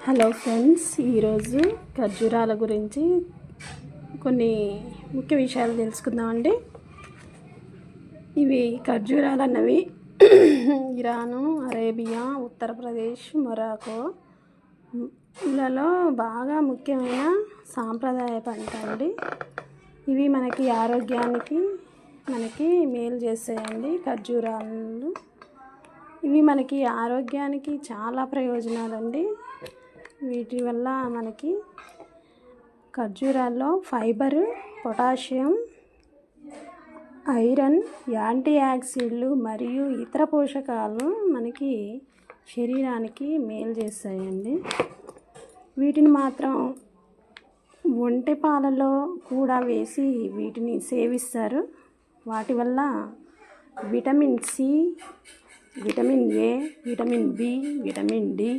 Hello friends, ఈరోజు ఖర్జూరాల గురించి కొన్ని ముఖ్య విషయాలు తెలుసుకుందామండి. ఇవి ఖర్జూరాలు అన్నవి ఇరాను, అరేబియా, ఉత్తరప్రదేశ్, మొరాకో ఇలలో బాగా ముఖ్యమైన సాంప్రదాయ పంట అండి. ఇవి మనకి ఆరోగ్యానికి మేలు చేస్తాయండి. ఖర్జూరాలు ఇవి మనకి ఆరోగ్యానికి చాలా ప్రయోజనాలండి. వీటి వల్ల మనకి ఖర్జూరాల్లో ఫైబర్, పొటాషియం, ఐరన్, యాంటీ ఆక్సిడెంట్లు మరియు ఇతర పోషకాలు మనకి శరీరానికి మేలు చేస్తాయండి. వీటిని మాత్రం ఒంటె పాలలో కూడా వేసి వీటిని సేవిస్తారు. వాటి వల్ల vitamin C, vitamin A, vitamin B, vitamin D,